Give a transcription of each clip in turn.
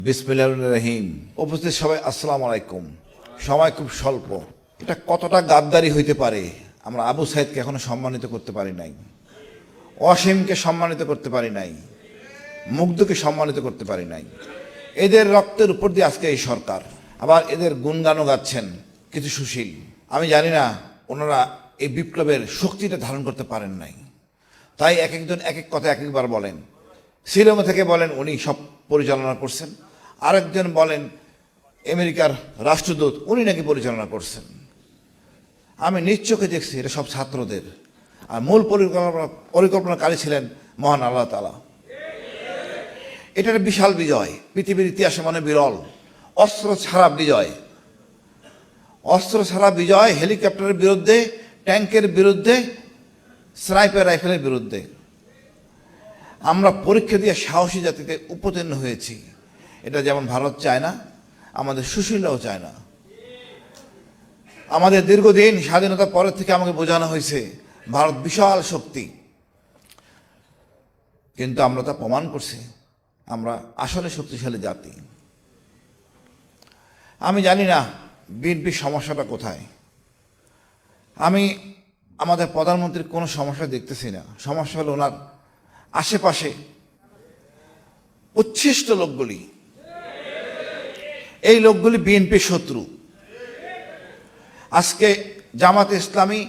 বিসমিল্লাহির রহিম। উপস্থিত সবাই আসসালামু আলাইকুম। সময় খুব স্বল্প। এটা কতটা গাদ্দারি হইতে পারে, আমরা আবু সাইদকে এখনো সম্মানিত করতে পারি নাই, অসীমকে সম্মানিত করতে পারি নাই, মুগ্ধকে সম্মানিত করতে পারি নাই। এদের রক্তের উপর দিয়ে আজকে এই সরকার, আবার এদের গুণগানও গাচ্ছেন কিছু সুশীল। আমি জানি না ওনারা এই বিপ্লবের শক্তিটা ধারণ করতে পারেন নাই, তাই এক একজন এক এক কথা এক একবার বলেন। শ্রীলঙ্কা থেকে বলেন উনি সব পরিচালনা করছেন, আরেকজন বলেন আমেরিকার রাষ্ট্রদূত উনি নাকি পরিচালনা করছেন। আমি নিজ চোখে দেখছি এটা সব ছাত্রদের, আর মূল পরিকল্পনাকারী ছিলেন মহান আল্লাহ তাআলা। এটা একটা বিশাল বিজয়, পৃথিবীর ইতিহাসে মানে বিরল। অস্ত্র ছাড়া বিজয়, অস্ত্র ছাড়া বিজয়, হেলিকপ্টারের বিরুদ্ধে, ট্যাঙ্কের বিরুদ্ধে, স্নাইপার রাইফেলের বিরুদ্ধে। আমরা পরীক্ষা দিয়ে সাহসী জাতিতে উপতীর্ণ হয়েছি। এটা যেমন ভারত চায় না, আমাদের সুশীলরাও চায় না। আমাদের দীর্ঘদিন স্বাধীনতার পরের থেকে আমাকে বোঝানো হয়েছে ভারত বিশাল শক্তি, কিন্তু আমরা তা প্রমাণ করছি আমরা আসলে শক্তিশালী জাতি। আমি জানি না বিএনপির সমস্যাটা কোথায়। আমি আমাদের প্রধানমন্ত্রীর কোনো সমস্যা দেখতেছি না। সমস্যা হলো ওনার আশেপাশে উচ্ছিষ্ট লোকগুলি। এই লোকগুলি বিএনপির শত্রু। আজকে জামাতে ইসলামী,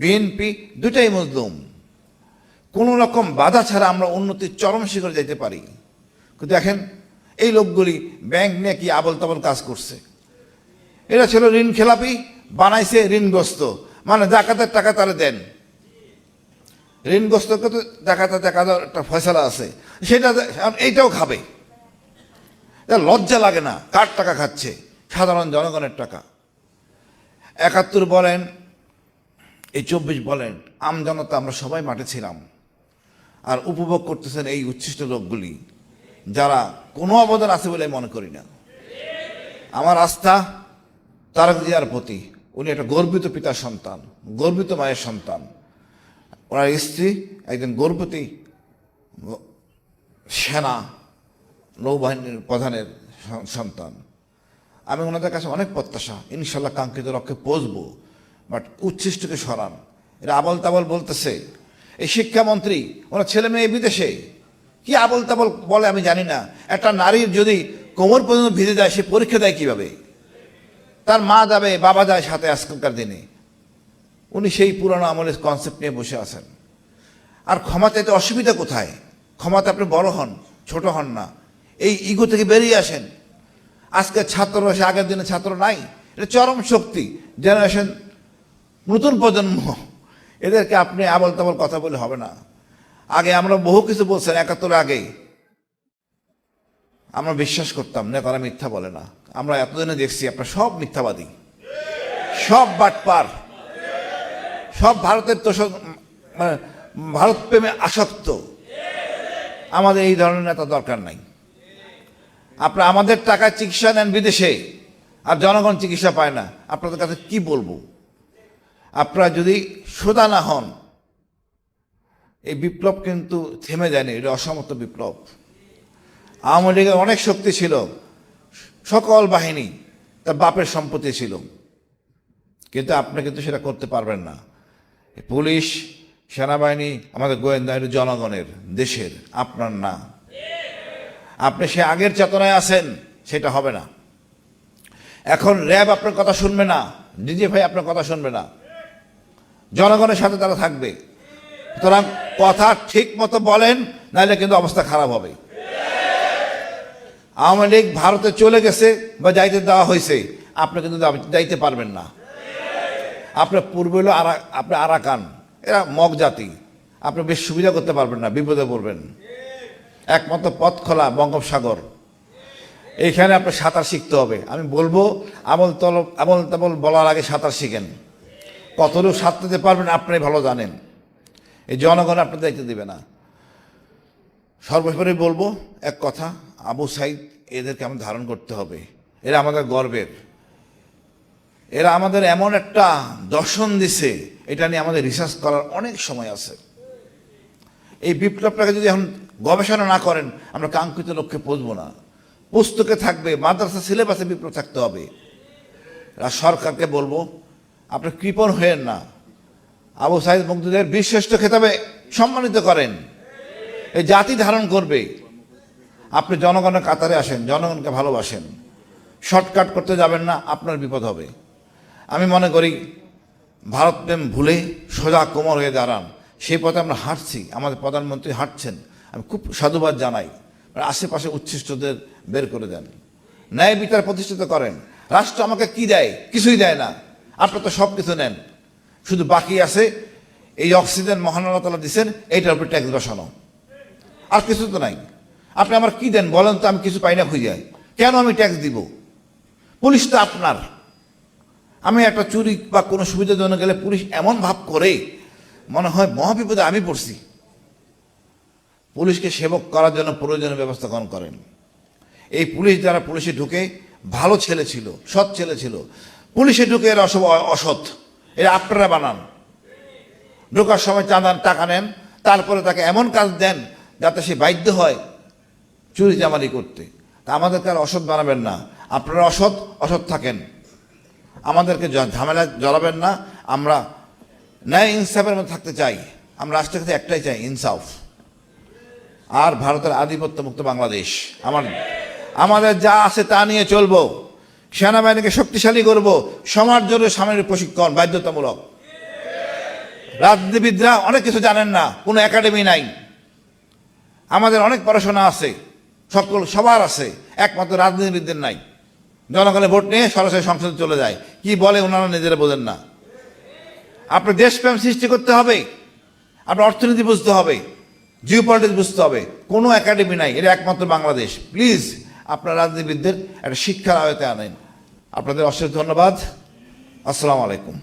বিএনপি দুটাই মজলুম। কোনো রকম বাধা ছাড়া আমরা উন্নতির চরম শিখরে যেতে পারি। কিন্তু দেখেন এই লোকগুলি ব্যাংক নিয়ে কি আবল তাবল কাজ করছে। এরা ছিল ঋণ খেলাপি, বানাইছে ঋণগ্রস্ত, মানে জাকাতের টাকা তারা দেন, ঋণগ্রস্তকে তো জাকাতের টাকা একটা ফয়সালা আছে, সেটা এইটাও খাবে। লজ্জা লাগে না? কার টাকা খাচ্ছে? সাধারণ জনগণের টাকা। ৭১ বলেন, এই ২৪ বলেন, আমজনতা আমরা সবাই মাঠে ছিলাম, আর উপভোগ করতেছেন এই উচ্ছিষ্ট লোকগুলি, যারা কোনো অবদান আছে বলে মনে করি না। আমার আস্থা তারেক জিয়ার প্রতি। উনি একটা গর্বিত পিতার সন্তান, গর্বিত মায়ের সন্তান। ওনার স্ত্রী একজন গর্ভবতী সেনা নৌবাহিনীর প্রধানের সন্তান। আমি ওনাদের কাছে অনেক প্রত্যাশা, ইনশাল্লাহ কাঙ্ক্ষিত লক্ষ্যে পৌঁছবো। বাট উচ্ছিষ্টকে সরান। এরা আবল তাবল বলতেছে। এই শিক্ষামন্ত্রী, ওনার ছেলে মেয়ে বিদেশে, কি আবল তাবল বলে আমি জানি না। একটা নারীর যদি কোমর পর্যন্ত ভিজে যায়, সে পরীক্ষা দেয় কিভাবে? তার মা যাবে, বাবা যায় সাথে আজকালকার দিনে। উনি সেই পুরানো আমলের কনসেপ্ট নিয়ে বসে আছেন। আর ক্ষমা চাইতে অসুবিধা কোথায়? ক্ষমাতে আপনি বড় হন, ছোট হন না। এই ইগো থেকে বেরিয়ে আসেন। আজকে ছাত্র সে আগের দিনে ছাত্র নাই। এটা চরম শক্তি, জেনারেশন, নতুন প্রজন্ম। এদেরকে আপনি আবল তাবল কথা বলে হবে না। আগে আমরা বহু কিছু বলছেন, ৭১ আগেই আমরা বিশ্বাস করতাম নেতারা মিথ্যা বলে না। আমরা এতদিনে দেখছি আপনার সব মিথ্যাবাদী, সব বাটপার, সব ভারতের তোষক, মানে ভারত প্রেমে আসক্ত। আমাদের এই ধরনের নেতা দরকার নাই। আপনারা আমাদের টাকায় চিকিৎসা নেন বিদেশে, আর জনগণ চিকিৎসা পায় না। আপনাদের কাছে কি বলবো? আপনারা যদি সোজা না হন, এই বিপ্লব কিন্তু থেমে যায়নি। এটা অসমর্থ বিপ্লব। আওয়ামী লীগের অনেক শক্তি ছিল, সকল বাহিনী তার বাপের সম্পত্তি ছিল, কিন্তু আপনি কিন্তু সেটা করতে পারবেন না। পুলিশ, সেনাবাহিনী, আমাদের গোয়েন্দা, এটা জনগণের, দেশের, আপনার না। আপনি সে আগের চেতনায় আছেন, সেটা হবে না। এখন র্যাব আপনার কথা শুনবে না, ডিজিএফআই আপনার কথা শুনবে না। জনগণের সাথে তারা থাকবে। সুতরাং কথা ঠিক মতো বলেন, নাহলে কিন্তু অবস্থা খারাপ হবে। আওয়ামী লীগ ভারতে চলে গেছে বা যাইতে দেওয়া হয়েছে, আপনি কিন্তু যাইতে পারবেন না। আপনার পূর্বে হলো আপনি আরাকান, এরা মগ জাতি, আপনি বেশ সুবিধা করতে পারবেন না, বিপদে পড়বেন। একমাত্র পথ খোলা বঙ্গোপসাগর, এইখানে আপনার সাঁতার শিখতে হবে। আমি বলবো আবল তাবল বলার আগে সাঁতার শিখেন। কতটুকু সাঁতরাতে পারবেন আপনি ভালো জানেন। এই জনগণ আপনার দায়িত্ব দেবে না। সর্বোপরি বলবো এক কথা, আবু সাইদ এদেরকে আমরা ধারণ করতে হবে। এরা আমাদের গর্বের। এরা আমাদের এমন একটা দর্শন দিছে, এটা নিয়ে আমাদের রিসার্চ করার অনেক সময় আছে। এই বিপ্লবটাকে যদি এখন গবেষণা না করেন, আমরা কাঙ্ক্ষিত লক্ষ্যে পৌঁছবো না। পুস্তকে থাকবে, মাদ্রাসা সিলেবাসে বিপ্লব থাকতে হবে। সরকারকে বলবো, আপনি কৃপণ হয়েন না, আবু সাঈদ মুক্তিযোদ্ধার বীরশ্রেষ্ঠ খেতাবে সম্মানিত করেন, এই জাতি ধারণ করবে। আপনি জনগণের কাতারে আসেন, জনগণকে ভালোবাসেন, শর্টকাট করতে যাবেন না, আপনার বিপদ হবে। আমি মনে করি ভারত প্রেম ভুলে সোজা কোমর হয়ে দাঁড়ান, সেই পথে আমরা হাঁটছি, আমাদের প্রধানমন্ত্রী হাঁটছেন, আমি খুব সাধুবাদ জানাই। আশেপাশে উচ্ছিষ্টদের বের করে দেন, ন্যায় বিচার প্রতিষ্ঠিত করেন। রাষ্ট্র আমাকে কি দেয়? কিছুই দেয় না, আপনার তো সব কিছু নেন, শুধু বাকি আছে এই অক্সিজেন মহান আল্লাহ তাআলা দিচ্ছেন, এইটার উপর ট্যাক্স বসানো, আর কিছু তো নাই। আপনি আমার কি দেন বলেন তো? আমি কিছু পাই না খুঁজে, কেন আমি ট্যাক্স দিব? পুলিশ তো আপনার। আমি একটা চুরি বা কোনো সুবিধাজনক গেলে পুলিশ এমন ভাব করে মনে হয় মহাবিপদে আমি পড়ছি। পুলিশকে সেবক করার জন্য প্রয়োজনীয় ব্যবস্থা গ্রহণ করেন। এই পুলিশ যারা পুলিশে ঢুকে ভালো ছেলে ছিল, সৎ ছেলে ছিল, পুলিশে ঢুকে এরা সব অসৎ, এরা আপনারা বানান। ঢোকার সময় চাঁদান টাকা নেন, তারপরে তাকে এমন কাজ দেন যাতে সে বাধ্য হয় চুরি চামারি করতে। তা আমাদেরকে আর অসৎ বানাবেন না, আপনারা অসৎ অসৎ থাকেন, আমাদেরকে ঝামেলা জড়াবেন না। আমরা ন্যায় ইনসাফের মধ্যে থাকতে চাই। আমরা রাষ্ট্রের কাছে একটাই চাই, ইনসাফ আর ভারতের আধিপত্য মুক্ত বাংলাদেশ। আমাদের যা আছে তা নিয়ে চলবো, সেনাবাহিনীকে শক্তিশালী করব, সমাজ জোরে সামরিক প্রশিক্ষণ বাধ্যতামূলক। রাজনীতিবিদরা অনেক কিছু জানেন না, কোনো একাডেমি নাই। আমাদের অনেক পড়াশোনা আছে, সবার আছে, একমাত্র রাজনীতিবিদদের নাই। জনগণের ভোট নিয়ে সরাসরি সংসদে চলে যায়, কি বলে ওনারা নিজেরা বোঝেন না। আপনার দেশপ্রেম সৃষ্টি করতে হবে, আপনার অর্থনীতি বুঝতে হবে, জিও পলিটিক্স বুঝতে হবে। কোনো একাডেমি নাই, এটা একমাত্র বাংলাদেশ। প্লিজ আপনার রাজনীতিবিদদের একটা শিক্ষার আয়তে আনেন। আপনাদের অশেষ ধন্যবাদ। আসসালামু আলাইকুম।